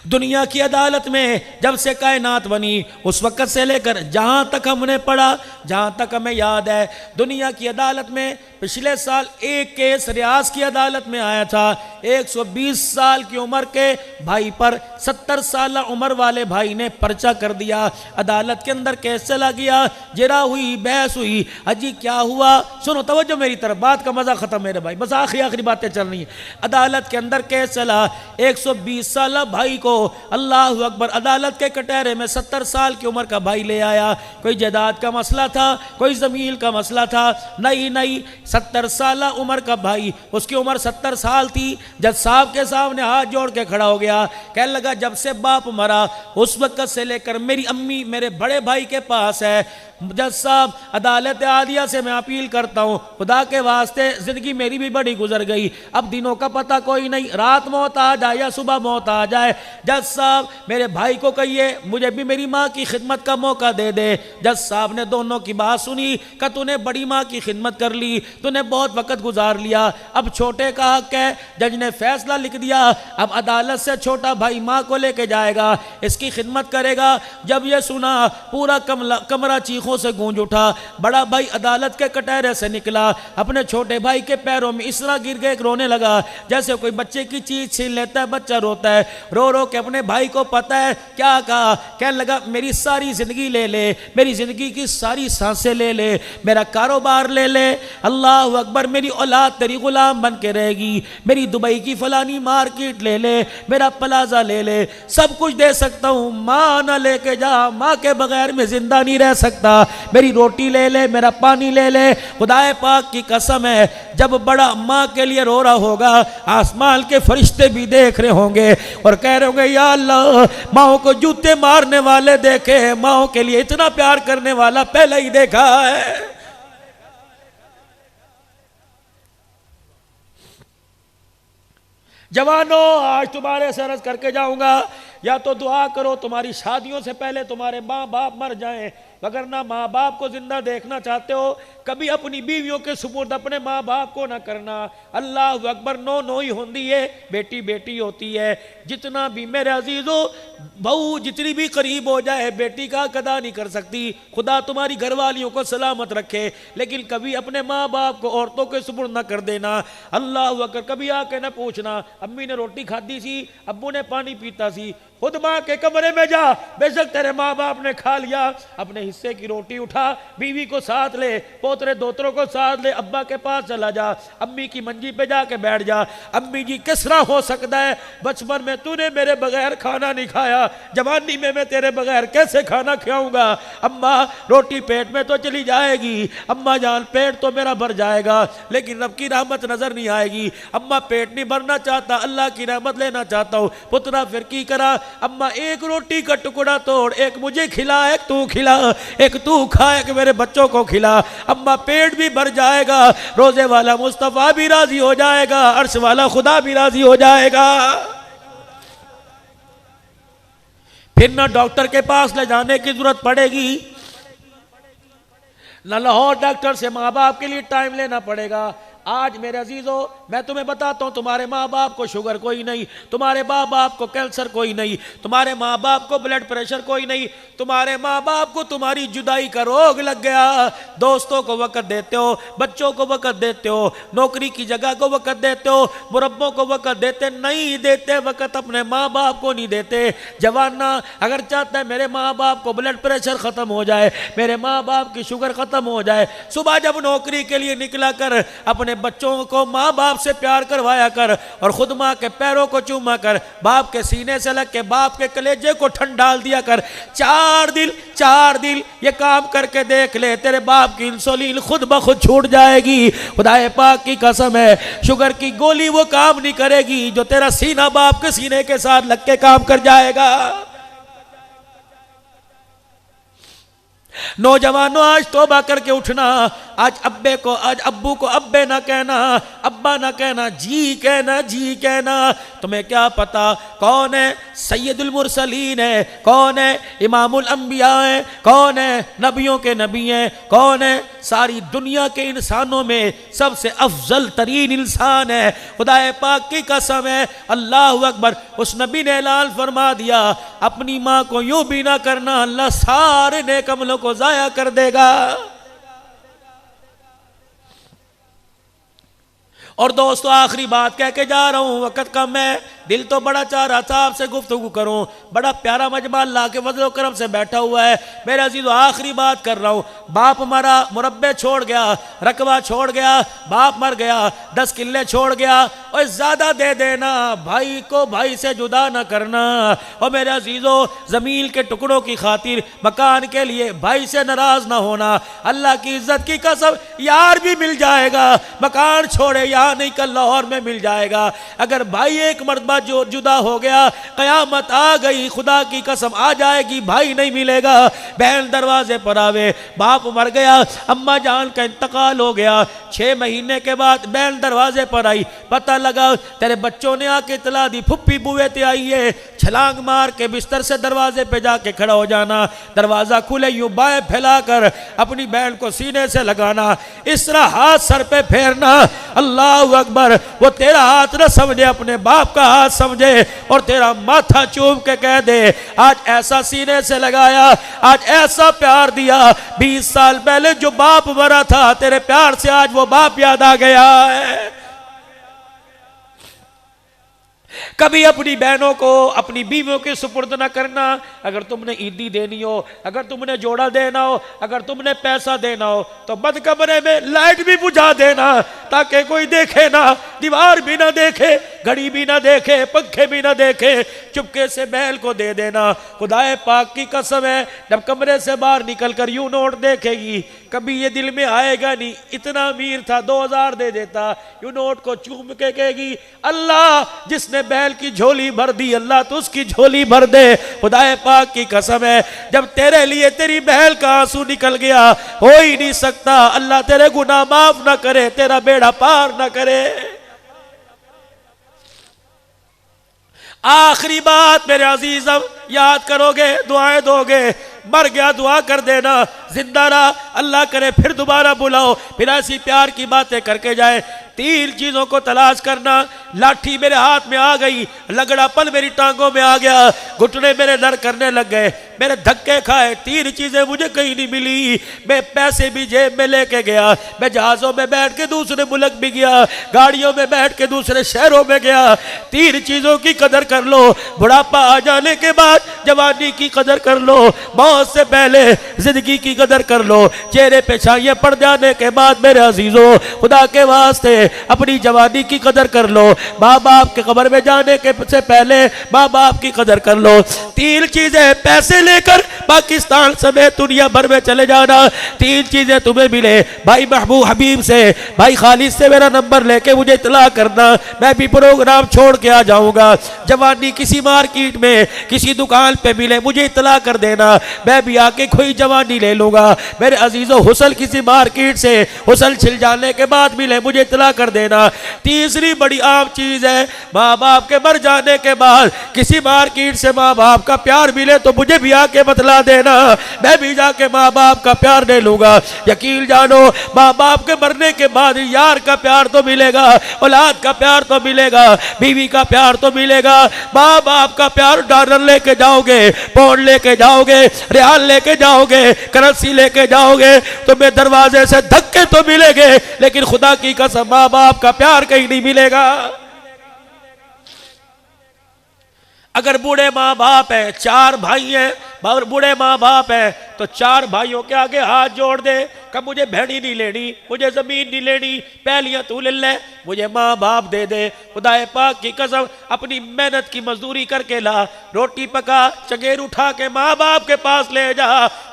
दुनिया की अदालत में जब से कायनात बनी उस वक़्त से लेकर जहां तक हमने पढ़ा, जहां तक हमें याद है, दुनिया की अदालत में पिछले साल एक केस रियाज की अदालत में आया था। 120 साल की उम्र के भाई पर 70 साल उम्र वाले भाई ने पर्चा कर दिया। अदालत के अंदर केस चला गया, जरा हुई, बहस हुई। अजी क्या हुआ, सुनो तवज्जो मेरी तरफ, बात का मजा खत्म मेरे भाई, बस आखिरी बातें चल रही हैं। अदालत के अंदर केस चला, 120 साल भाई को, अल्लाह अकबर, अदालत के कटहरे में 70 साल की उम्र का भाई ले आया। कोई जायदाद का मसला था, कोई जमीन का मसला था, नहीं 70 साल उम्र का भाई, उसकी उम्र 70 साल थी। जज साहब के सामने हाथ जोड़ के खड़ा हो गया, कहने लगा जब से बाप मरा उस वक्त से लेकर मेरी अम्मी मेरे बड़े भाई के पास है। जज साहब, अदालत आदिया से मैं अपील करता हूँ, खुदा के वास्ते जिंदगी मेरी भी बड़ी गुजर गई, अब दिनों का पता कोई नहीं, रात मौत आ जाए या सुबह मौत आ जाए। जज साहब मेरे भाई को कहिए मुझे भी मेरी माँ की खिदमत का मौका दे दे। जज साहब ने दोनों की बात सुनी, कि तूने बड़ी माँ की खिदमत कर ली, तूने बहुत वक्त गुजार लिया, अब छोटे का हक है। जज ने फैसला लिख दिया, अब अदालत से छोटा भाई माँ को लेके जाएगा, इसकी खिदमत करेगा। जब ये सुना पूरा कमरा चीखों से गूंज उठा। बड़ा भाई अदालत के कटहरे से निकला, अपने छोटे भाई के पैरों में इस तरह गिर के रोने लगा जैसे कोई बच्चे की चीज छीन लेता है, बच्चा रोता है। रो रो के अपने भाई को पता है क्या कहा, कहने लगा मेरी सारी जिंदगी ले ले, मेरी जिंदगी की सारी सांसें ले ले, मेरा कारोबार ले ले, अल्लाह अकबर, मेरी औलाद तेरी गुलाम बन के रहेगी, मेरी दुबई की फलानी मार्केट ले ले, मेरा प्लाजा ले ले, सब कुछ दे सकता हूँ, माँ ना लेके जा, माँ के बगैर मैं जिंदा नहीं रह सकता, मेरी रोटी ले ले, मेरा पानी ले ले। खुदाए पाक की कसम है, जब बड़ा माँ के लिए रो रहा होगा, आसमान के फरिश्ते भी देख रहे होंगे और कह रहे होंगे या अल्लाह, माओ को जूते मारने वाले देखे, माओ के लिए इतना प्यार करने वाला पहले ही देखा है। जवानों, आज तुम्हारे से अर्ज करके जाऊंगा, या तो दुआ करो तुम्हारी शादियों से पहले तुम्हारे माँ बाप मर जाएं, वगरना माँ बाप को जिंदा देखना चाहते हो, कभी अपनी बीवियों के सुपुर्द अपने माँ बाप को ना करना। अल्लाह अकबर, नो ही होती है, बेटी बेटी होती है। जितना भी मेरे अजीजों, बहू जितनी भी करीब हो जाए बेटी का कदा नहीं कर सकती। खुदा तुम्हारी घरवालियों को सलामत रखे, लेकिन कभी अपने माँ बाप को औरतों के सुपुर्द ना कर देना। अल्लाह अकबर, कभी आके ना पूछना अम्मी ने रोटी खाधी सी, अब्बू ने पानी पीता सी, खुद माँ के कमरे में जा, बेशक तेरे माँ बाप ने खा लिया, अपने हिस्से की रोटी उठा, बीवी को साथ ले, पोतरे दोतरों को साथ ले, अब्बा के पास चला जा, अम्मी की मंजी पे जाके बैठ जा। अम्मी जी किस तरह हो सकता है, बचपन में तूने मेरे बगैर खाना नहीं खाया, जवानी में मैं तेरे बगैर कैसे खाना खिलाऊंगा। अम्मा रोटी पेट में तो चली जाएगी, अम्मा जान पेट तो मेरा भर जाएगा, लेकिन रब की रहमत नजर नहीं आएगी। अम्मा पेट नहीं भरना चाहता, अल्लाह की रहमत लेना चाहता हूँ। पुत्रा फिर की करा, अम्मा एक रोटी का टुकड़ा तोड़, एक मुझे खिला, एक तू खिला, एक तू खा, एक मेरे बच्चों को खिला। अम्मा पेट भी भर जाएगा, रोजे वाला मुस्तफा भी राजी हो जाएगा, अर्श वाला खुदा भी राजी हो जाएगा। फिर ना डॉक्टर के पास ले जाने की जरूरत पड़ेगी, ना लाहौर डॉक्टर से माँ बाप के लिए टाइम लेना पड़ेगा। आज मेरे अजीजों, मैं तुम्हें बताता हूँ, तुम्हारे माँ बाप को शुगर कोई नहीं, तुम्हारे माँ बाप को कैंसर कोई नहीं, तुम्हारे माँ बाप को ब्लड प्रेशर कोई नहीं, तुम्हारे माँ बाप को तुम्हारी जुदाई का रोग लग गया। दोस्तों को वक्त देते हो, बच्चों को वक्त देते हो, नौकरी की जगह को वक्त देते हो, मुरब्बों को वक्त देते नहीं, देते वक्त अपने माँ बाप को नहीं देते। जवाना अगर चाहता है मेरे माँ बाप को ब्लड प्रेशर खत्म हो जाए, मेरे माँ बाप की शुगर खत्म हो जाए, सुबह जब नौकरी के लिए निकला कर अपने बच्चों को माँ बाप से प्यार करवाया कर, और खुद माँ के पैरों को चूमा कर, बाप के सीने से लग के बाप के कलेजे को ठंड डाल दिया कर। 4 दिन ये काम करके देख ले, तेरे बाप की इंसुलिन खुद ब खुद छूट जाएगी। खुदाए पाक की कसम है, शुगर की गोली वो काम नहीं करेगी जो तेरा सीना बाप के सीने के साथ लग के काम कर जाएगा। नौजवानों, आज तौबा करके उठना। आज अब्बे को, आज अब्बू को अब्बे ना कहना, अब्बा ना कहना, जी कहना, जी कहना। तुम्हें क्या पता कौन है सैयदुल मुरसलीन है, कौन है इमामुल अंबिया है, कौन है नबियों के नबी हैं, कौन है सारी दुनिया के इंसानों में सबसे अफजल तरीन इंसान है। खुदाए पाक की कसम है, अल्लाह अकबर, उस नबी ने ऐलान फरमा दिया, अपनी माँ को यूं भी ना करना, अल्लाह सारे नेक अमलों को जाया कर देगा। और दोस्तों आखिरी बात कह के जा रहा हूँ, वक़्त कम है, दिल तो बड़ा चाह रहा था आपसे गुफ्तगू करूँ, बड़ा प्यारा मजमा अल्लाह के फज़ल करम से बैठा हुआ है। मेरे अजीज़ों आखिरी बात कर रहा हूँ, बाप मरा, मुरब्बे छोड़ गया, रकबा छोड़ गया, बाप मर गया, 10 किल्ले छोड़ गया, और ज़्यादा दे देना, भाई को भाई से जुदा ना करना। और मेरे अजीज़ों ज़मीन के टुकड़ों की खातिर, मकान के लिए भाई से नाराज़ ना होना। अल्लाह की इज़्ज़त की कसम, यार भी मिल जाएगा, मकान छोड़े यहाँ नहीं कल लाहौर में मिल जाएगा। अगर भाई एक मर्तबा जो जुदा हो गया, कयामत आ गई, खुदा की कसम आ जाएगी, भाई नहीं मिलेगा। बहन दरवाजे पर आवे, बाप मर गया, अम्मा जान का इंतकाल हो गया, 6 महीने के बाद बहन दरवाजे पर आई, पता लगा तेरे बच्चों ने आके इतला दी, फुप्पी बुए ते आई है, छलांग मार के बिस्तर से दरवाजे पे जाके खड़ा हो जाना, दरवाजा खुले यूं बाएं फैलाकर अपनी बहन को सीने से लगाना, इस तरह हाथ सर पे फेरना, अल्लाह अकबर। वो तेरा हाथ न समझे, अपने बाप का हाथ समझे, और तेरा माथा चूम के कह दे आज ऐसा सीने से लगाया, आज ऐसा प्यार दिया, 20 साल पहले जो बाप मरा था, तेरे प्यार से आज वो बाप याद आ गया है। कभी अपनी बहनों को अपनी बीवियों के सुपुर्द न करना। अगर तुमने ईदी देनी हो, अगर तुमने जोड़ा देना हो, अगर तुमने पैसा देना हो, तो बंद कमरे में लाइट भी बुझा देना, ताकि कोई देखे ना, दीवार भी ना देखे, घड़ी भी ना देखे, पंखे भी ना देखे, चुपके से बैल को दे देना। खुदाए पाक की कसम है, जब कमरे से बाहर निकल कर यूं नोट देखेगी, कभी ये दिल में आएगा नहीं इतना अमीर था 2000 दे देता, यूं नोट को चूम के कहेगी अल्लाह जिसने बैल की झोली भर दी, अल्लाह तो उसकी झोली भर दे। खुदाए पाक की कसम है, जब तेरे लिए तेरी बैल का आंसू निकल गया, हो ही नहीं सकता अल्लाह तेरे गुनाह माफ ना करे, तेरा बेड़ा पार ना करे। आखिरी बात मेरे अजीजम, याद करोगे, दुआएं दोगे, मर गया दुआ कर देना, जिंदा रहा अल्लाह करे फिर दोबारा बुलाओ, फिर ऐसी प्यार की बातें करके जाए। 3 चीजों को तलाश करना, लाठी मेरे हाथ में आ गई, लगड़ापन मेरी टांगों में आ गया, घुटने मेरे दर्द करने लग गए, मेरे धक्के खाए, 3 चीजें मुझे कहीं नहीं मिली। मैं पैसे भी जेब में लेके गया, मैं जहाजों में बैठ के दूसरे मुल्क भी गया, गाड़ियों में बैठ के दूसरे शहरों में गया। 3 चीजों की कदर कर लो, बुढ़ापा आ जाने के बाद जवानी की कदर कर लो, मौत से पहले जिंदगी की कदर कर लो, चेहरे पे छाइयां पड़ जाने के बाद मेरे अजीजों खुदा के वास्ते अपनी जवानी की कदर कर लो, माँ बाप के कब्र में जाने के से पहले माँ बाप की कदर कर लो। 3 चीजें पैसे लेकर पाकिस्तान समेत दुनिया भर में चले जाना, 3 चीजें तुम्हें मिले, भाई महबूब हबीब से, भाई खालिद से मेरा नंबर लेके मुझे इतला करना, मैं भी प्रोग्राम छोड़ के आ जाऊंगा। जवानी किसी मार्केट में किसी दुकान पे मिले मुझे इतला कर देना, मैं भी आके कोई जवानी ले लूंगा। मेरे अजीजों हुसल किसी मार्केट से हुसल छिल जाने के बाद मिले मुझे इतला कर देना। तीसरी बड़ी आम चीज है, माँ बाप के मर जाने के बाद किसी मार्केट से माँ बाप का प्यार मिले तो मुझे भी आके बतला देना, मैं भी जाके माँ बाप का प्यार ले लूंगा। यकीन जानो माँ बाप के मरने के बाद यार का प्यार तो मिलेगा, औलाद का प्यार तो मिलेगा, बीवी का प्यार तो मिलेगा, माँ बाप का प्यार डॉलर लेके जाओगे, पौंड लेके जाओगे, रियाल लेके जाओगे, करेंसी लेके जाओगे, तुम्हें दरवाजे से धक्के तो मिलेंगे, लेकिन खुदा की कसम माँ बाप का प्यार कहीं नहीं मिलेगा। अगर बूढ़े माँ बाप है, 4 भाई हैं, बूढ़े माँ बाप है, तो 4 भाइयों के आगे हाथ जोड़ दे, कब मुझे भेड़ी नहीं लेनी, मुझे जमीन नहीं लेनी, पहलियां तू ले ले, मुझे माँ बाप दे दे। खुदाए पाक की कसम अपनी मेहनत की मजदूरी करके ला, रोटी पका, चगेर उठा के माँ बाप के पास ले जा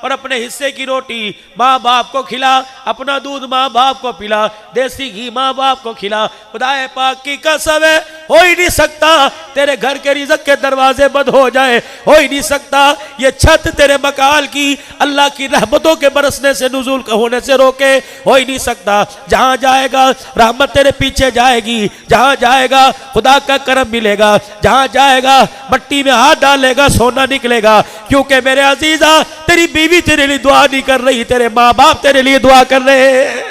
और अपने हिस्से की रोटी माँ बाप को खिला, अपना दूध माँ बाप को पिला, देसी घी माँ बाप को खिला। खुदाए पाक की कसम है, हो ही नहीं सकता तेरे घर के रिज़्क़ के दरवाजे बंद हो जाए, हो ही नहीं सकता ये छत तेरे मकान की अल्लाह की रहमतों के बरसने से नुज़ूल होने से रोके, हो ही नहीं सकता। जहां जाएगा रहमत तेरे पीछे जाएगी, जहां जाएगा खुदा का करम मिलेगा, जहां जाएगा मट्टी में हाथ डालेगा सोना निकलेगा। क्योंकि मेरे अजीजा तेरी बीवी तेरे लिए दुआ नहीं कर रही, तेरे माँ बाप तेरे लिए दुआ कर रहे हैं।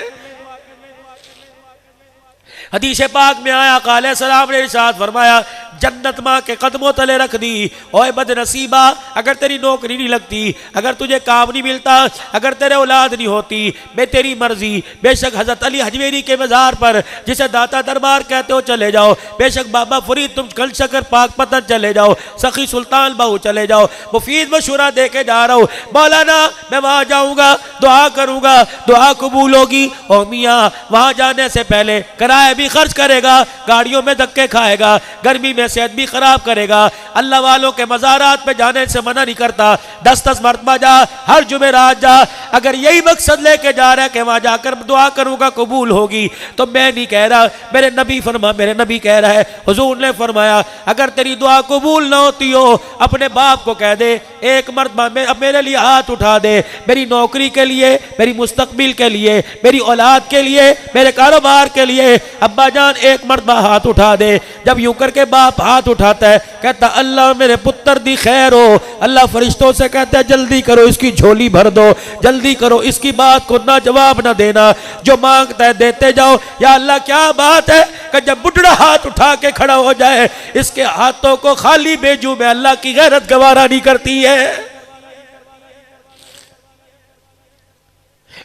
हदीस पाक में आया काले सलाम ने इरशाद फरमाया जन्नत माँ के कदमों तले रख दी। ओए बदनसीबा, अगर तेरी नौकरी नहीं लगती, अगर तुझे काम नहीं मिलता, अगर तेरे औलाद नहीं होती, मैं तेरी मर्जी। बेशक हजरत अली हजवेरी के मज़ार पर जिसे दाता दरबार कहते हो चले जाओ, बेशक बाबा फरीद तुम कल शकर पाक पतन चले जाओ, सखी सुल्तान बाहू चले जाओ, मुफीद मशूरा दे के जा रहा हूँ। मौलाना मैं वहाँ जाऊँगा, दुआ करूँगा, दुआ कबूल होगी। ओ मियाँ वहाँ जाने से पहले किराया भी खर्च करेगा, गाड़ियों में धक्के खाएगा, गर्मी में सेहत भी खराब करेगा। अल्लाह वालों के मज़ारात पे जाने से मना नहीं करता, 10-10 मरतबा जा, हर जुमेरात जा। अगर यही मकसद लेके जा रहा है कि वहां जाकर दुआ करूंगा कबूल होगी, तो मैं नहीं कह रहा, मेरे नबी कह रहा है, हुजूर ने फरमाया अगर तेरी दुआ कबूल ना होती हो अपने बाप को कह दे, एक मरतबा मेरे लिए हाथ उठा दे, मेरी नौकरी के लिए, मेरी मुस्तकबिल के लिए, मेरी औलाद के लिए, मेरे कारोबार के लिए अब्बा जान एक मरतबा हाथ उठा दे। जब यूं करके बाप हाथ उठाता है, कहता अल्लाह मेरे पुत्र दी खैर हो। अल्लाह फरिश्तों से कहता है जल्दी करो इसकी झोली भर दो, जल्दी करो इसकी बात को ना जवाब ना देना, जो मांगता है देते जाओ। या अल्लाह क्या बात है कि जब बुढ़ा हाथ उठा के खड़ा हो जाए, इसके हाथों को खाली भेजू में अल्लाह की गैरत गवारा नहीं करती है।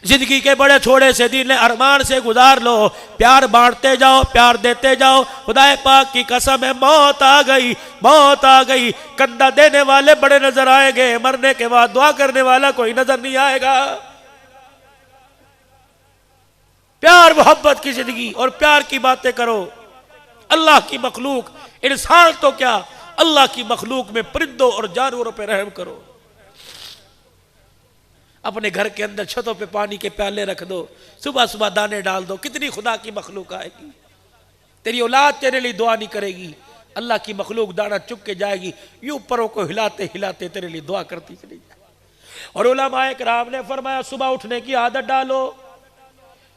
जिंदगी के बड़े छोड़े से दिन अरमान से गुजार लो, प्यार बांटते जाओ, प्यार देते जाओ। खुदाए पाक की कसम है मौत आ गई, मौत आ गई। कंधा देने वाले बड़े नजर आएंगे, मरने के बाद दुआ करने वाला कोई नजर नहीं आएगा। प्यार मोहब्बत की जिंदगी और प्यार की बातें करो। अल्लाह की मखलूक, इंसान तो क्या, अल्लाह की मखलूक में परिंदों और जानवरों पर रहम करो। अपने घर के अंदर छतों पे पानी के प्याले रख दो, सुबह सुबह दाने डाल दो, कितनी खुदा की मखलूक आएगी। तेरी औलाद तेरे लिए दुआ नहीं करेगी, अल्लाह की मखलूक दाना चुग के जाएगी, यूं परों को हिलाते हिलाते तेरे लिए दुआ करती चली जाए। और उलमाए किराम ने फरमाया सुबह उठने की आदत डालो,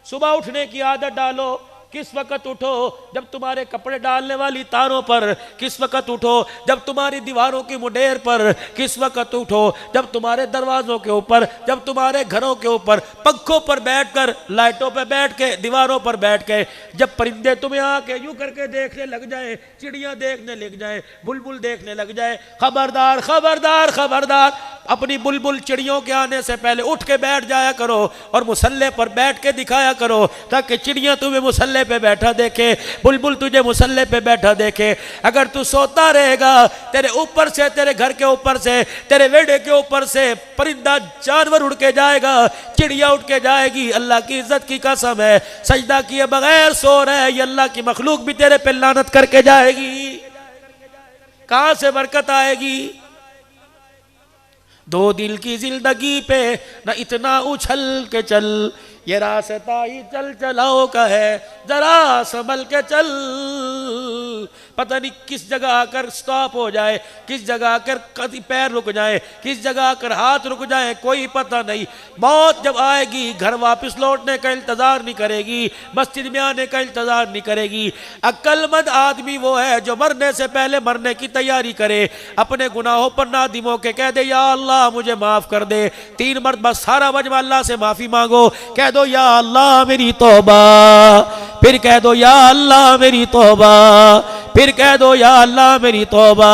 सुबह उठने की आदत डालो। किस वक्त उठो? जब तुम्हारे कपड़े डालने वाली तारों पर। किस वक्त उठो? जब तुम्हारी दीवारों की मुंडेर पर। किस वक्त उठो? जब तुम्हारे दरवाजों के ऊपर, जब तुम्हारे घरों के ऊपर, पंखों पर बैठकर, लाइटों पर बैठ के, दीवारों पर बैठ के, जब परिंदे तुम्हें आके यूं करके देखने लग जाए, चिड़ियां देखने लग जाए, बुलबुल देखने लग जाए, खबरदार खबरदार खबरदार, अपनी बुलबुल चिड़ियों के आने से पहले उठ के बैठ जाया करो और मुसल्ले पर बैठ के दिखाया करो, ताकि चिड़ियां तुम्हें मुसल्ले पे बैठा देखे, बुलबुल तुझे मुसल्ले पे बैठा देखे। अगर तू सोता रहेगा, तेरे ऊपर से, तेरे घर के ऊपर से, तेरे वेड़े के ऊपर से परिंदा जानवर उड़ के जाएगा, चिड़िया उठ के जाएगी। अल्लाह की इज्जत की कसम है, सजदा किए बगैर सो रहे, ये अल्लाह की मखलूक भी तेरे पे लानत करके जाएगी। कहां से बरकत आएगी? दो दिल की जिंदगी पे न इतना उछल के चल, ये रास्ता ही चल चलाओ का है, जरा संभल के चल। पता नहीं किस जगह आकर स्टॉप हो जाए, किस जगह आकर कभी पैर रुक जाए, किस जगह आकर हाथ रुक जाए, कोई पता नहीं। मौत जब आएगी घर वापस लौटने का इंतजार नहीं करेगी, मस्जिद में आने का इंतजार नहीं करेगी। अक्लमंद आदमी वो है जो मरने से पहले मरने की तैयारी करे, अपने गुनाहों पर नादिम होके कह दे या अल्लाह मुझे माफ कर दे। 3 मरतबा सारा मजमा अल्लाह से माफी मांगो, कह दो या अल्लाह मेरी तौबा, फिर कह दो या अल्लाह मेरी तौबा, फिर कह दो या अल्लाह मेरी तौबा।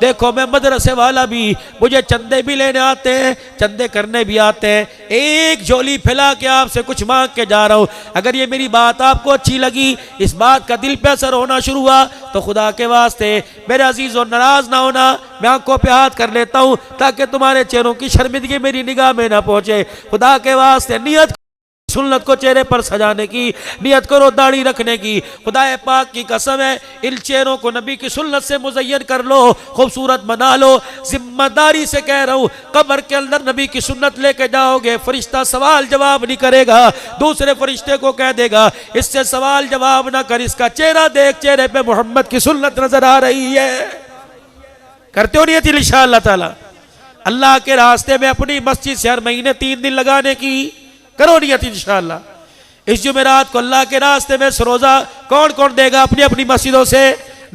देखो मैं मदरसे वाला भी, मुझे चंदे भी लेने आते हैं, चंदे करने भी आते हैं। एक झोली फैला के आपसे कुछ मांग के जा रहा हूँ। अगर ये मेरी बात आपको अच्छी लगी, इस बात का दिल पे असर होना शुरू हुआ, तो खुदा के वास्ते मेरे अजीज और नाराज ना होना, मैं आंखों पे हाथ कर लेता हूँ ताकि तुम्हारे चेहरों की शर्मिंदगी मेरी निगाह में ना पहुंचे। खुदा के वास्ते नियत सुन्नत को चेहरे पर सजाने की, नियत करो दाढ़ी रखने की। खुदाए पाक की कसम है, इन चेहरों को नबी की सुन्नत से मुज़य्यन कर लो, खूबसूरत बना लो। जिम्मेदारी से कह रहा हूँ, कब्र के अंदर नबी की सुन्नत लेके जाओगे, फरिश्ता सवाल जवाब नहीं करेगा, दूसरे फरिश्ते को कह देगा इससे सवाल जवाब ना कर, इसका चेहरा देख, चेहरे पे मोहम्मद की सुन्नत नजर आ रही है। करते हो नियत इंशाअल्लाह ताला अल्लाह के रास्ते में अपनी मस्जिद से हर महीने 3 दिन लगाने की करो नियत इंशाअल्लाह। इस जुमेरात को अल्लाह के रास्ते में सरोजा कौन कौन देगा? अपनी अपनी मस्जिदों से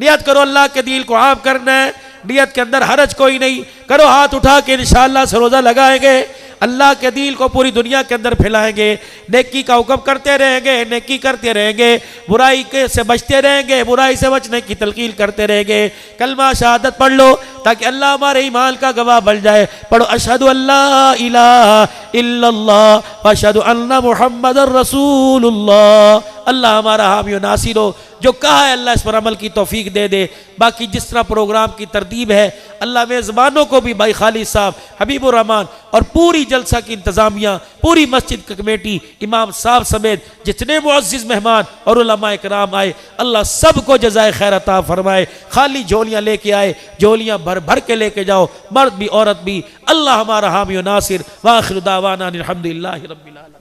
नियत करो, अल्लाह के दिल को आम करना है, नियत के अंदर हरज कोई नहीं। करो हाथ उठा के इंशाअल्लाह सरोजा लगाएंगे। अल्लाह के दीन को पूरी दुनिया के अंदर फैलाएंगे, नेकी का हुक्म करते रहेंगे, नेकी करते रहेंगे, बुराई के से बचते रहेंगे, बुराई से बचने की तलकीन करते रहेंगे। कलमा शहादत पढ़ लो ताकि अल्लाह हमारे ईमान का गवाह बन जाए। पढ़ो अशहदु अल्ला इलाहा इल्लल्लाह व अशहदु अन्ना मुहम्मदर रसूलुल्लाह। अल्लाह हमारा हामी और नासिर हो, जो कहा है अल्लाह इस पर अमल की तौफीक दे दे। बाकी जिस तरह प्रोग्राम की तरतीब है, अल्लाह मेज़बानों को भी, भाई खालिद साहब, हबीबुर रहमान और पूरी जलसा की इंतज़ामिया, पूरी मस्जिद की कमेटी, इमाम साहब समेत जितने मुअज़्ज़िज़ मेहमान और उलमा इकराम आए, अल्लाह सबको जज़ाए खैर अता फरमाए। खाली झोलियाँ लेके आए, झोलियाँ भर भर के लेके जाओ, मर्द भी औरत भी। अल्लाह हमारा हामी और नासिर। व आखिर दावाना अनिल हम्दुलिल्लाहि रब्बिल आलमीन।